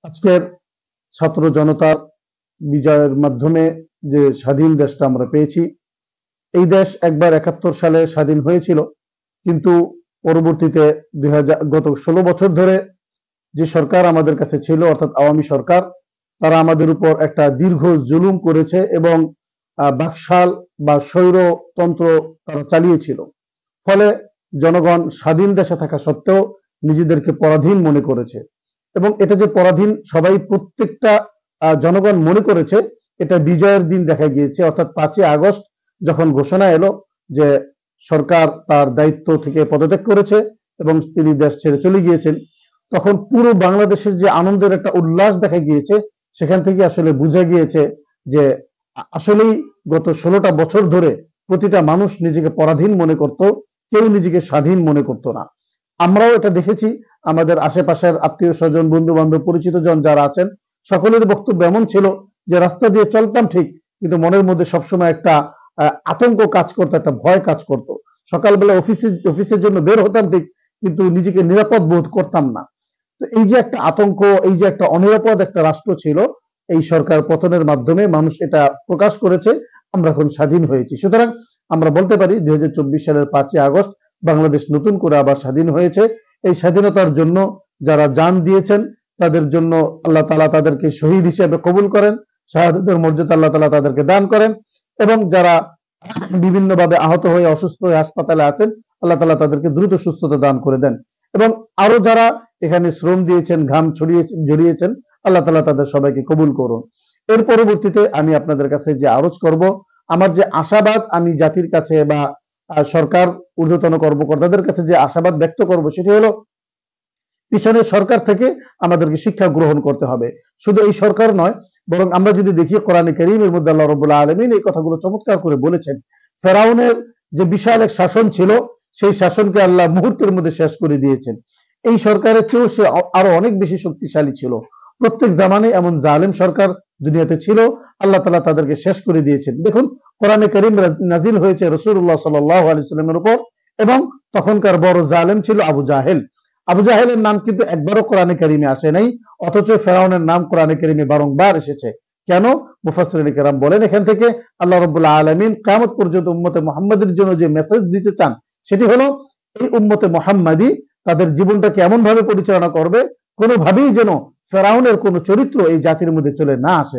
আজকের ছাত্র জনতার বিজয়ের মাধ্যমে যে স্বাধীন দেশটা আমরা পেয়েছি, এই দেশ একবার ৭১ সালে স্বাধীন হয়েছিল, কিন্তু পরবর্তীতে গত ১৬ বছর ধরে যে সরকার আমাদের কাছে ছিল, অর্থাৎ আওয়ামী সরকার, তারা আমাদের উপর একটা দীর্ঘ জুলুম করেছে এবং বাকশাল বা স্বৈরতন্ত্র তারা চালিয়েছিল। ফলে জনগণ স্বাধীন দেশে থাকা সত্ত্বেও নিজেদেরকে পরাধীন মনে করেছে, এবং এটা যে পরাধীন সবাই প্রত্যেকটা জনগণ মনে করেছে, এটা বিজয়ের দিন দেখা গিয়েছে। অর্থাৎ ৫ই আগস্ট যখন ঘোষণা এলো যে সরকার তার দায়িত্ব থেকে পদত্যাগ করেছে এবং তিনি দেশ ছেড়ে চলে গিয়েছেন, তখন পুরো বাংলাদেশের যে আনন্দের একটা উল্লাস দেখা গিয়েছে, সেখান থেকে আসলে বোঝা গিয়েছে যে আসলেই গত ১৬টা বছর ধরে প্রতিটা মানুষ নিজেকে পরাধীন মনে করত, কেউ নিজেকে স্বাধীন মনে করত না। আমরাও এটা দেখেছি, আমাদের আশেপাশের আত্মীয় স্বজন, বন্ধু বান্ধব, পরিচিত জন যারা আছেন, সকলের বক্তব্য এমন ছিল যে রাস্তা দিয়ে চলতাম ঠিক, কিন্তু মনের মধ্যে সবসময় একটা আতঙ্ক কাজ করতো, একটা ভয় কাজ করতো। সকালবেলা অফিসের জন্য বের হতাম ঠিক, কিন্তু নিজেকে নিরাপদ বোধ করতাম না। তো এই যে একটা আতঙ্ক, এই যে একটা অনিরাপদ একটা রাষ্ট্র ছিল, এই সরকার পতনের মাধ্যমে মানুষ এটা প্রকাশ করেছে, আমরা এখন স্বাধীন হয়েছি। সুতরাং আমরা বলতে পারি ২০২৪ সালের ৫ই আগস্ট বাংলাদেশ নতুন করে আবার স্বাধীন হয়েছে। এই স্বাধীনতার জন্য যারা জান দিয়েছেন, তাদের জন্য আল্লাহ তাআলা তাদেরকে শহীদ হিসেবে কবুল করেন, শাহাদাতের মর্যাদা আল্লাহ তাআলা তাদেরকে দান করেন, এবং যারা বিভিন্নভাবে আহত হয়ে অসুস্থ হয়ে হাসপাতালে আছেন, আল্লাহ তাআলা তাদেরকে দ্রুত সুস্থতা দান করে দেন। এবং আরো যারা এখানে শ্রম দিয়েছেন, ঘাম ঝরিয়েছেন, আল্লাহ তাআলা তাদের সবাইকে কবুল করুন। এর পরবর্তীতে আমি আপনাদের কাছে যে আরজ করব, আমার যে আশাবাদ আমি জাতির কাছে বা সরকার ঊর্ধ্বতন কর্মকর্তাদের কাছে যে আশাবাদ ব্যক্ত করব, সেটি হলো পিছনের সরকার থেকে আমাদেরকে শিক্ষা গ্রহণ করতে হবে। শুধু এই সরকার নয়, বরং আমরা যদি দেখি কোরআনে কারীমের মধ্যে আল্লাহ রাব্বুল আলামিন এই কথাগুলো চমৎকার করে বলেছেন। ফেরাউনের যে বিশাল এক শাসন ছিল, সেই শাসনকে আল্লাহ মুহূর্তের মধ্যে শেষ করে দিয়েছেন। এই সরকারের চেয়েও সে আরো অনেক বেশি শক্তিশালী ছিল। প্রত্যেক জামানে এমন জালেম সরকার দুনিয়াতে ছিল, আল্লাহ তাআলা তাদেরকে শেষ করে দিয়েছেন। দেখুন, কোরআনে কারীম নাজিল হয়েছে রাসূলুল্লাহ সাল্লাল্লাহু আলাইহি ওয়াসাল্লামের উপর, এবং তখনকার বড় জালেম ছিল আবু জাহেল। আবু জাহেলের নাম কিন্তু একবারও কোরআনে কারীমে আসে নাই, অথচ ফেরাউনের নাম কোরআনে কারীমে বারংবার এসেছে। কেন? মুফাসসিরিনে কেরাম বলেন, এখান থেকে আল্লাহ রাব্বুল আলামিন কিয়ামত পর্যন্ত উম্মতে মুহাম্মাদের জন্য যে মেসেজ দিতে চান, সেটি হলো এই উম্মতে মুহাম্মাদি তাদের জীবনটাকে এমন ভাবে পরিচালনা করবে, কোনোভাবেই যেন ফেরাউনের কোনো চরিত্র এই জাতির মধ্যে চলে না আসে।